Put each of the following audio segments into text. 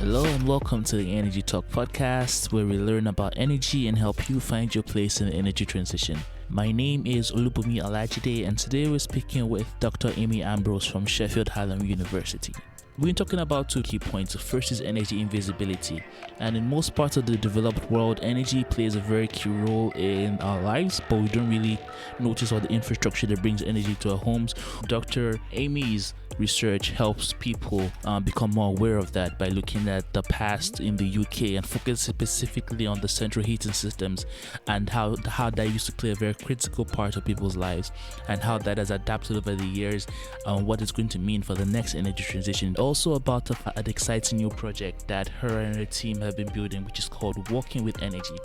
Hello and welcome to the Energy Talk podcast, where we learn about energy and help you find your place in the energy transition. My name is Olubunmi Alajide, and today we're speaking with Dr. Aimee Ambrose from Sheffield Hallam University. We're talking about two key points. The first is energy invisibility, and in most parts of the developed world, energy plays a very key role in our lives, but we don't really notice all the infrastructure that brings energy to our homes. Dr. Aimee's research helps people become more aware of that by looking at the past in the UK and focus specifically on the central heating systems and how that used to play a very critical part of people's lives and how that has adapted over the years and what it's going to mean for the next energy transition. Also about an exciting new project that her and her team have been building, which is called Walking with Energy,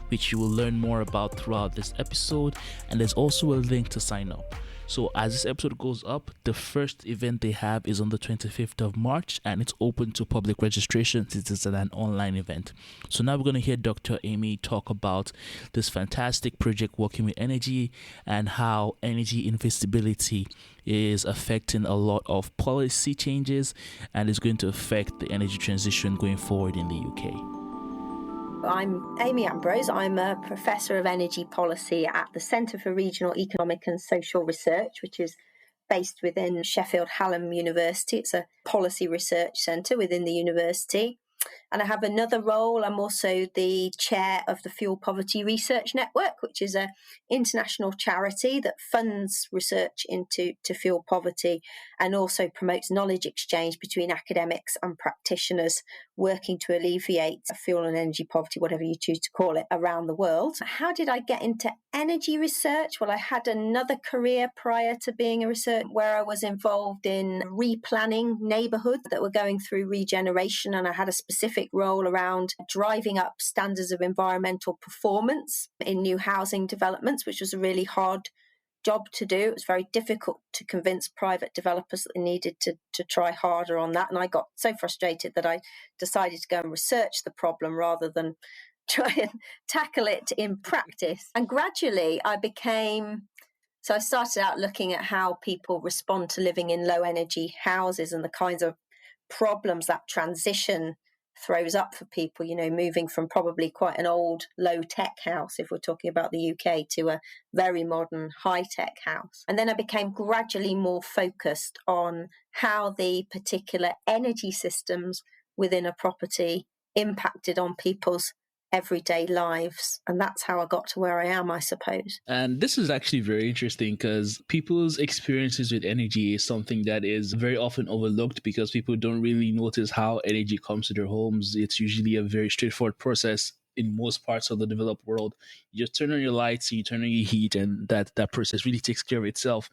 which you will learn more about throughout this episode, and there's also a link to sign up. So as this episode goes up, the first event they have is on the 25th of March, and it's open to public registration since it's an online event. So now we're going to hear Dr. Aimee talk about this fantastic project Walking with Energy and how energy invisibility is affecting a lot of policy changes and is going to affect the energy transition going forward in the UK. I'm Aimee Ambrose. I'm a Professor of Energy Policy at the Centre for Regional Economic and Social Research, which is based within Sheffield Hallam University. It's a policy research centre within the university. And I have another role. I'm also the chair of the Fuel Poverty Research Network, which is an international charity that funds research into fuel poverty and also promotes knowledge exchange between academics and practitioners working to alleviate fuel and energy poverty, whatever you choose to call it, around the world. How did I get into energy research? Well, I had another career prior to being a researcher where I was involved in replanning neighbourhoods that were going through regeneration, and I had a specific role around driving up standards of environmental performance in new housing developments, which was a really hard job to do. It was very difficult to convince private developers that they needed to try harder on that. And I got so frustrated that I decided to go and research the problem rather than try and tackle it in practice. And gradually I started out looking at how people respond to living in low energy houses and the kinds of problems that transition throws up for people, moving from probably quite an old low-tech house, if we're talking about the UK, to a very modern high-tech house. And then I became gradually more focused on how the particular energy systems within a property impacted on people's everyday lives. And that's how I got to where I am, I suppose. And this is actually very interesting because people's experiences with energy is something that is very often overlooked because people don't really notice how energy comes to their homes. It's usually a very straightforward process in most parts of the developed world. You just turn on your lights, you turn on your heat, and that process really takes care of itself.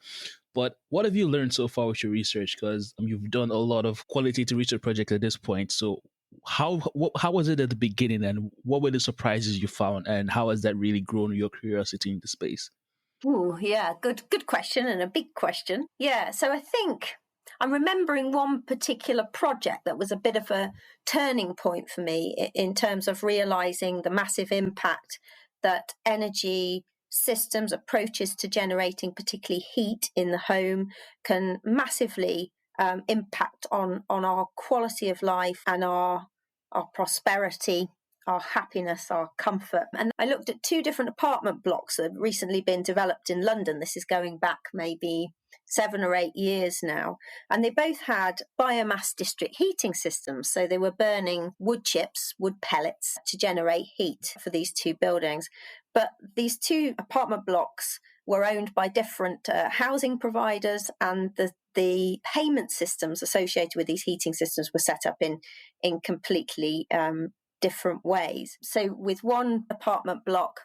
But what have you learned so far with your research? Because you've done a lot of qualitative research projects at this point. So how was it at the beginning, and what were the surprises you found, and how has that really grown your curiosity in the space? Oh, yeah, good question, and a big question. Yeah, so I think I'm remembering one particular project that was a bit of a turning point for me in terms of realizing the massive impact that energy systems, approaches to generating particularly heat in the home can massively impact on our quality of life and our prosperity, our happiness, our comfort. And I looked at two different apartment blocks that have recently been developed in London. This is going back maybe 7 or 8 years now. And they both had biomass district heating systems. So they were burning wood chips, wood pellets to generate heat for these two buildings. But these two apartment blocks were owned by different housing providers, and the payment systems associated with these heating systems were set up in completely different ways. So with one apartment block,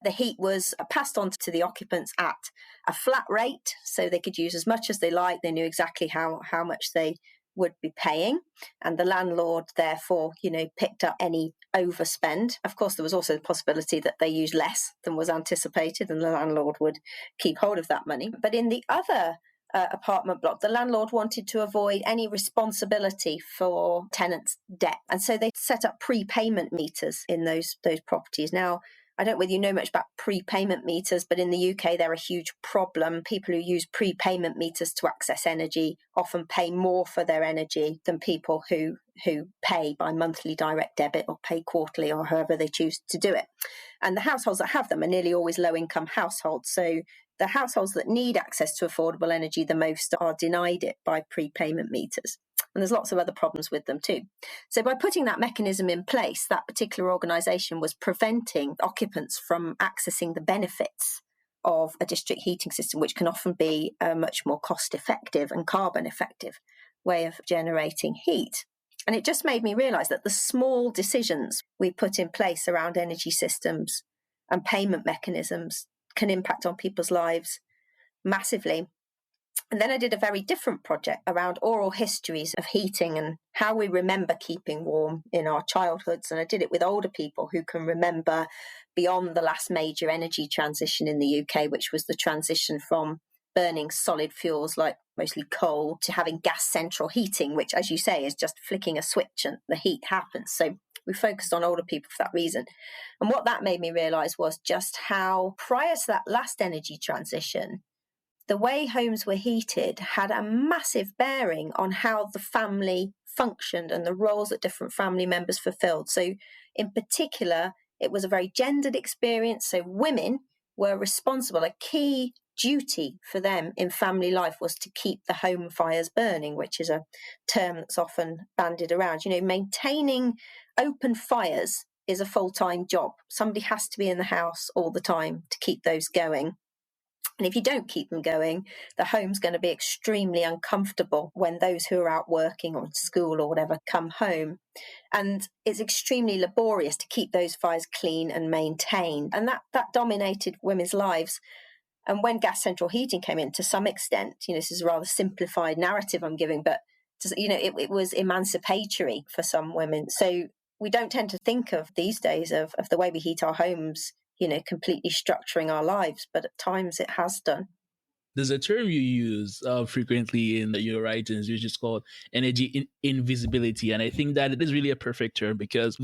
the heat was passed on to the occupants at a flat rate, so they could use as much as they liked. They knew exactly how much they would be paying, and the landlord therefore picked up any overspend. Of course, there was also the possibility that they used less than was anticipated, and the landlord would keep hold of that money. But in the other apartment block, the landlord wanted to avoid any responsibility for tenants' debt, and so they set up prepayment meters in those properties. Now, I don't know whether you know much about prepayment meters, but in the UK, they're a huge problem. People who use prepayment meters to access energy often pay more for their energy than people who pay by monthly direct debit or pay quarterly or however they choose to do it. And the households that have them are nearly always low-income households. So the households that need access to affordable energy the most are denied it by prepayment meters. And there's lots of other problems with them too. So by putting that mechanism in place, that particular organisation was preventing occupants from accessing the benefits of a district heating system, which can often be a much more cost-effective and carbon-effective way of generating heat. And it just made me realise that the small decisions we put in place around energy systems and payment mechanisms can impact on people's lives massively. And then I did a very different project around oral histories of heating and how we remember keeping warm in our childhoods. And I did it with older people who can remember beyond the last major energy transition in the UK, which was the transition from burning solid fuels like mostly coal to having gas central heating, which, as you say, is just flicking a switch and the heat happens. So we focused on older people for that reason. And what that made me realise was just how prior to that last energy transition, the way homes were heated had a massive bearing on how the family functioned and the roles that different family members fulfilled. So in particular, it was a very gendered experience. So women were responsible. A key duty for them in family life was to keep the home fires burning, which is a term that's often bandied around. Maintaining open fires is a full-time job. Somebody has to be in the house all the time to keep those going. And if you don't keep them going, the home's going to be extremely uncomfortable when those who are out working or school or whatever come home. And it's extremely laborious to keep those fires clean and maintained. And that dominated women's lives. And when gas central heating came in, to some extent, this is a rather simplified narrative I'm giving, but it was emancipatory for some women. So we don't tend to think of these days of the way we heat our homes, completely structuring our lives, but at times it has done. There's a term you use frequently in your writings, which is called energy invisibility. And I think that it is really a perfect term because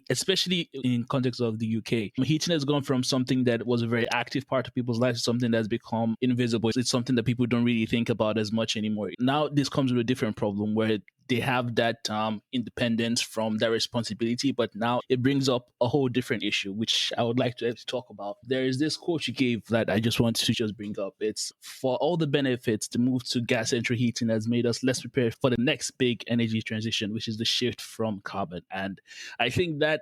especially in context of the UK, heating has gone from something that was a very active part of people's lives to something that's become invisible. It's something that people don't really think about as much anymore. Now this comes with a different problem where they have that independence from their responsibility, but now it brings up a whole different issue, which I would like to talk about. There is this quote you gave that I just want to just bring up. It's, for all the benefits, the move to gas central heating has made us less prepared for the next big energy transition, which is the shift from carbon. And I think that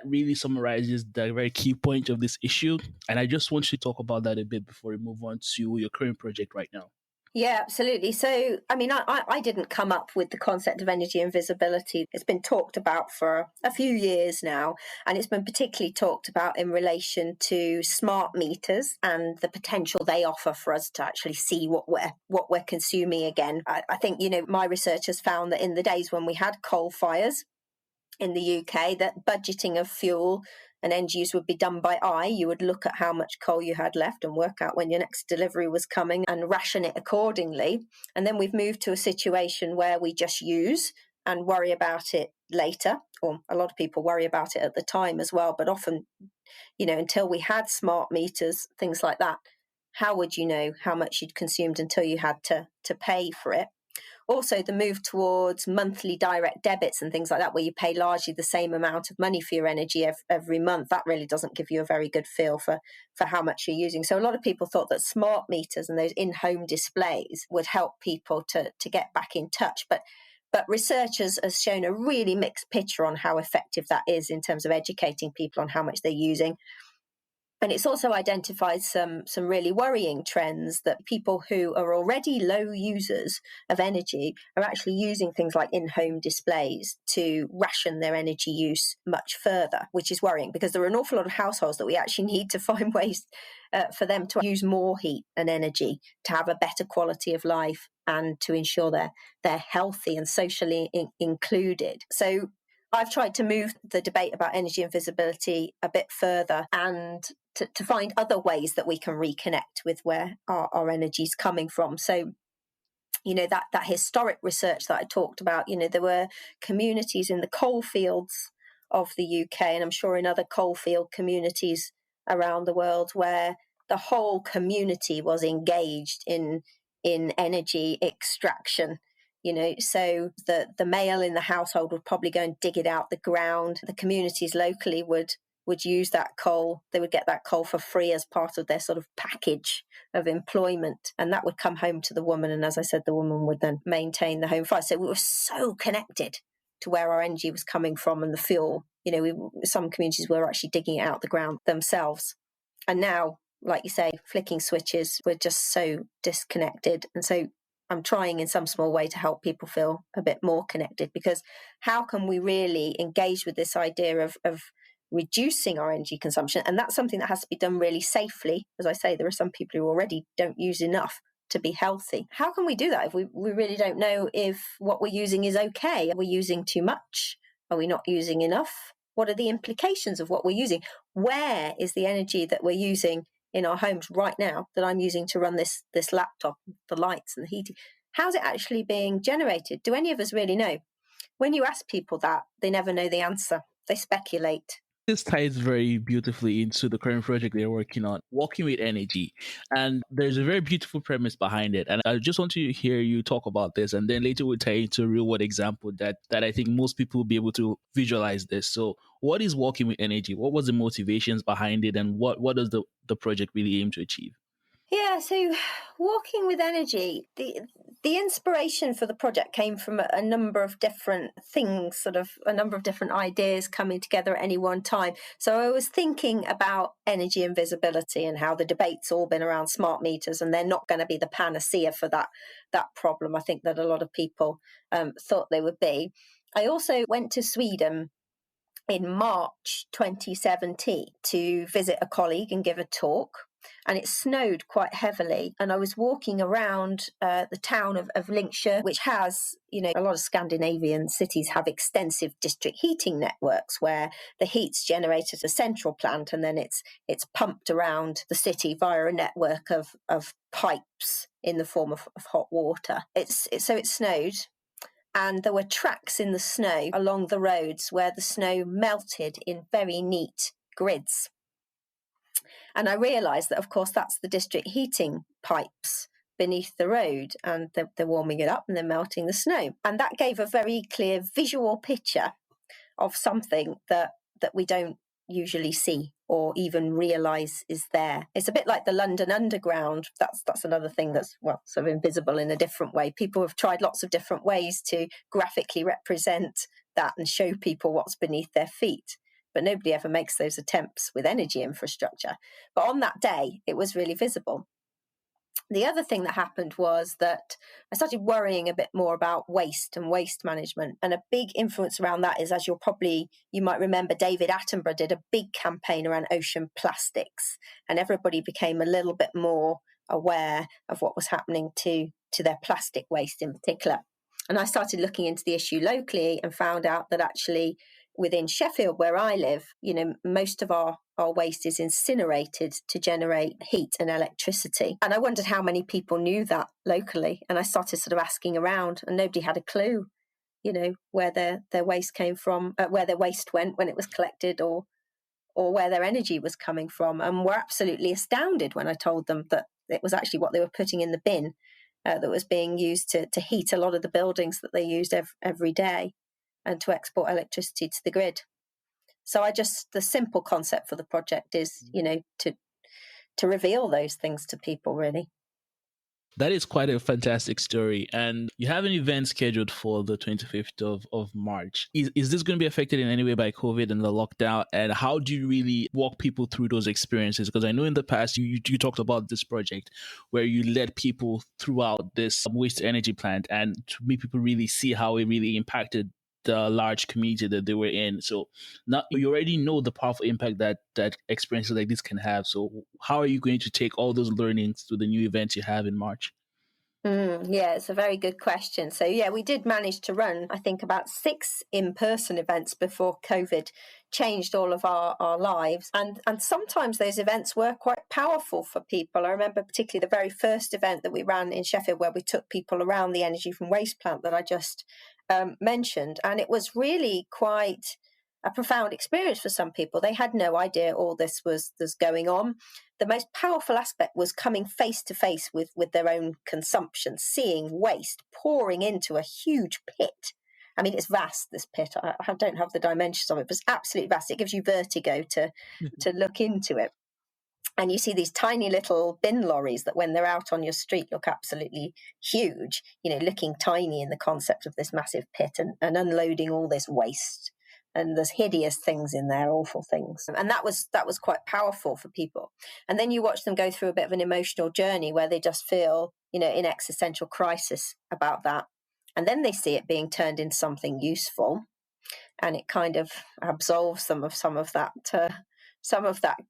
really summarizes the very key point of this issue. And I just want you to talk about that a bit before we move on to your current project right now. Yeah, absolutely. So, I didn't come up with the concept of energy invisibility. It's been talked about for a few years now, and it's been particularly talked about in relation to smart meters and the potential they offer for us to actually see what we're consuming again. I think, my research has found that in the days when we had coal fires in the UK, that budgeting of fuel and end use would be done by eye. You would look at how much coal you had left and work out when your next delivery was coming and ration it accordingly. And then we've moved to a situation where we just use and worry about it later, or a lot of people worry about it at the time as well. But often, until we had smart meters, things like that, how would you know how much you'd consumed until you had to pay for it? Also, the move towards monthly direct debits and things like that, where you pay largely the same amount of money for your energy every month, that really doesn't give you a very good feel for how much you're using. So a lot of people thought that smart meters and those in-home displays would help people to get back in touch. But research has shown a really mixed picture on how effective that is in terms of educating people on how much they're using. And it's also identified some really worrying trends that people who are already low users of energy are actually using things like in-home displays to ration their energy use much further, which is worrying because there are an awful lot of households that we actually need to find ways for them to use more heat and energy to have a better quality of life and to ensure they're healthy and socially included. So I've tried to move the debate about energy invisibility a bit further and to find other ways that we can reconnect with where our energy is coming from. So, that historic research that I talked about, there were communities in the coal fields of the UK, and I'm sure in other coalfield communities around the world, where the whole community was engaged in energy extraction. So the male in the household would probably go and dig it out the ground. The communities locally would use that coal. They would get that coal for free as part of their sort of package of employment, and that would come home to the woman. And as I said, the woman would then maintain the home fire. So we were so connected to where our energy was coming from and the fuel. Some communities were actually digging it out the ground themselves. And now, like you say, flicking switches, we're just so disconnected. And so I'm trying in some small way to help people feel a bit more connected, because how can we really engage with this idea of reducing our energy consumption? And that's something that has to be done really safely. As I say, there are some people who already don't use enough to be healthy. How can we do that if we really don't know if what we're using is okay? Are we using too much? Are we not using enough? What are the implications of what we're using? Where is the energy that we're using in our homes right now, that I'm using to run this laptop, the lights and the heating? How's it actually being generated? Do any of us really know? When you ask people that, they never know the answer. They speculate. This ties very beautifully into the current project they're working on, working with energy. And there's a very beautiful premise behind it. And I just want to hear you talk about this. And then later we'll tie into a real world example that I think most people will be able to visualize this. So what is working with energy? What was the motivations behind it? And what does the project really aim to achieve? Yeah, so walking with energy, the inspiration for the project came from a number of different things, sort of a number of different ideas coming together at any one time. So I was thinking about energy invisibility and how the debate's all been around smart meters, and they're not going to be the panacea for that problem. I think that a lot of people thought they would be. I also went to Sweden in March 2017 to visit a colleague and give a talk. And it snowed quite heavily. And I was walking around the town of Linköping, which has, a lot of Scandinavian cities have extensive district heating networks where the heat's generated at a central plant, and then it's pumped around the city via a network of pipes in the form of hot water. So it snowed. And there were tracks in the snow along the roads where the snow melted in very neat grids. And I realised that, of course, that's the district heating pipes beneath the road, and they're warming it up and they're melting the snow. And that gave a very clear visual picture of something that we don't usually see or even realise is there. It's a bit like the London Underground. That's another thing that's, sort of invisible in a different way. People have tried lots of different ways to graphically represent that and show people what's beneath their feet. But nobody ever makes those attempts with energy infrastructure. But on that day, it was really visible. The other thing that happened was that I started worrying a bit more about waste and waste management. And a big influence around that is, as you might remember, David Attenborough did a big campaign around ocean plastics. And everybody became a little bit more aware of what was happening to their plastic waste in particular. And I started looking into the issue locally and found out that actually within Sheffield, where I live, most of our waste is incinerated to generate heat and electricity. And I wondered how many people knew that locally. And I started sort of asking around, and nobody had a clue, where their waste came from, where their waste went when it was collected, or where their energy was coming from. And were absolutely astounded when I told them that it was actually what they were putting in the bin that was being used to heat a lot of the buildings that they used every day, and to export electricity to the grid. So the simple concept for the project is, to reveal those things to people, really. That is quite a fantastic story. And you have an event scheduled for the 25th of March. Is this going to be affected in any way by COVID and the lockdown? And how do you really walk people through those experiences? Because I know in the past you talked about this project where you led people throughout this waste energy plant, and to make people really see how it really impacted the large community that they were in. So now you already know the powerful impact that experiences like this can have. So how are you going to take all those learnings to the new event you have in March? Yeah, it's a very good question. So we did manage to run, I think, about 6 in-person events before COVID changed all of our lives. And sometimes those events were quite powerful for people. I remember particularly the very first event that we ran in Sheffield, where we took people around the energy from waste plant that I just mentioned. And it was really quite a profound experience for some people. They had no idea all this was going on. The most powerful aspect was coming face to face with their own consumption, seeing waste pouring into a huge pit. I mean, it's vast, this pit. I don't have the dimensions of it, but it's absolutely vast. It gives you vertigo to look into it. And you see these tiny little bin lorries that when they're out on your street look absolutely huge, looking tiny in the concept of this massive pit and unloading all this waste. And there's hideous things in there, awful things. And that was quite powerful for people. And then you watch them go through a bit of an emotional journey where they just feel, in existential crisis about that. And then they see it being turned into something useful, and it kind of absolves them of some of that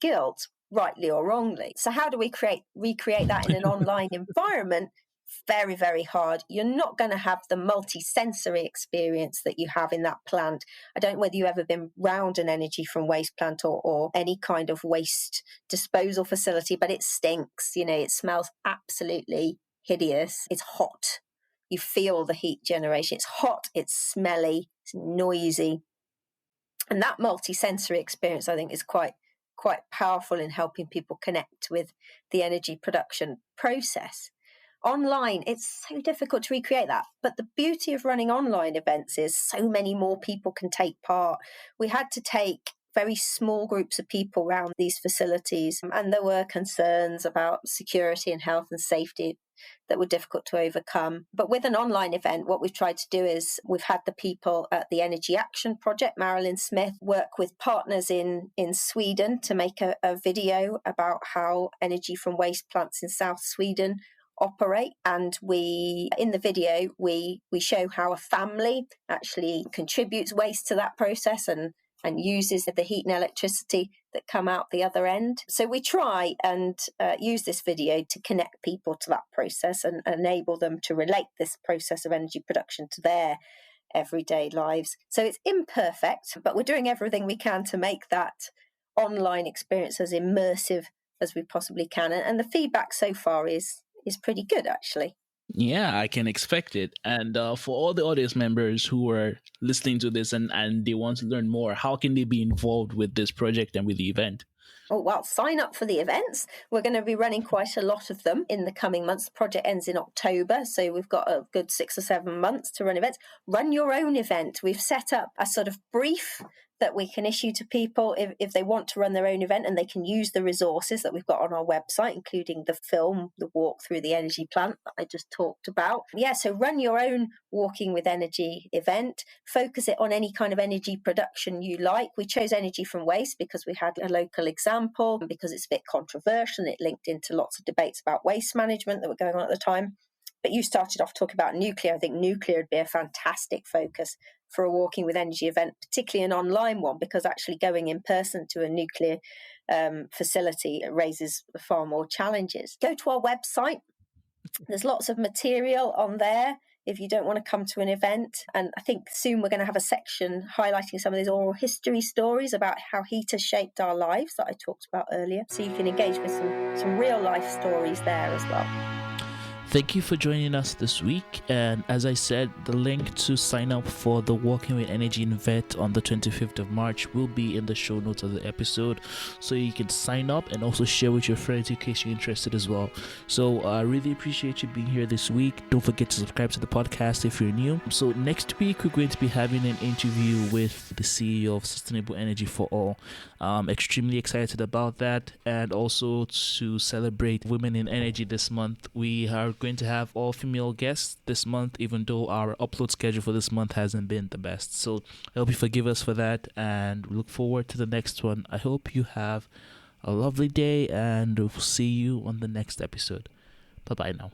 guilt, rightly or wrongly. So how do we recreate that in an online environment? Very, very hard. You're not going to have the multi-sensory experience that you have in that plant. I don't know whether you've ever been round an energy from waste plant or any kind of waste disposal facility, but it stinks. It smells absolutely hideous. It's hot. You feel the heat generation. It's hot, it's smelly, it's noisy. And that multi-sensory experience, I think, is quite powerful in helping people connect with the energy production process. Online, it's so difficult to recreate that. But the beauty of running online events is so many more people can take part. We had to take very small groups of people around these facilities, and there were concerns about security and health and safety that were difficult to overcome. But with an online event, what we've tried to do is we've had the people at the Energy Action Project, Marilyn Smith, work with partners in Sweden to make a video about how energy from waste plants in South Sweden operate. And in the video, we show how a family actually contributes waste to that process and uses the heat and electricity that come out the other end. So we try and use this video to connect people to that process and enable them to relate this process of energy production to their everyday lives. So it's imperfect, but we're doing everything we can to make that online experience as immersive as we possibly can. And the feedback so far is pretty good, actually. Yeah, I can expect it. And for all the audience members who are listening to this and they want to learn more, how can they be involved with this project and with the event? Oh, well, sign up for the events. We're going to be running quite a lot of them in the coming months. The project ends in October, so we've got a good 6 or 7 months to run events. Run your own event. We've set up a sort of brief that we can issue to people if they want to run their own event, and they can use the resources that we've got on our website, including the film, the walk through the energy plant that I just talked about. Yeah, so run your own Walking with Energy event. Focus it on any kind of energy production you like. We chose energy from waste because we had a local example, because it's a bit controversial and it linked into lots of debates about waste management that were going on at the time. But you started off talking about nuclear. I think nuclear would be a fantastic focus for a Walking with Energy event, particularly an online one, because actually going in person to a nuclear facility raises far more challenges. Go to our website. There's lots of material on there if you don't want to come to an event. And I think soon we're going to have a section highlighting some of these oral history stories about how heat has shaped our lives that I talked about earlier. So you can engage with some real life stories there as well. Thank you for joining us this week. And as I said, the link to sign up for the Walking with Energy event on the 25th of March will be in the show notes of the episode. So you can sign up and also share with your friends in case you're interested as well. So I really appreciate you being here this week. Don't forget to subscribe to the podcast if you're new. So next week, we're going to be having an interview with the CEO of Sustainable Energy for All. I'm extremely excited about that. And also to celebrate Women in Energy this month, we are going to have all female guests this month, even though our upload schedule for this month hasn't been the best. So I hope you forgive us for that and look forward to the next one. I hope you have a lovely day and we'll see you on the next episode. Bye bye now.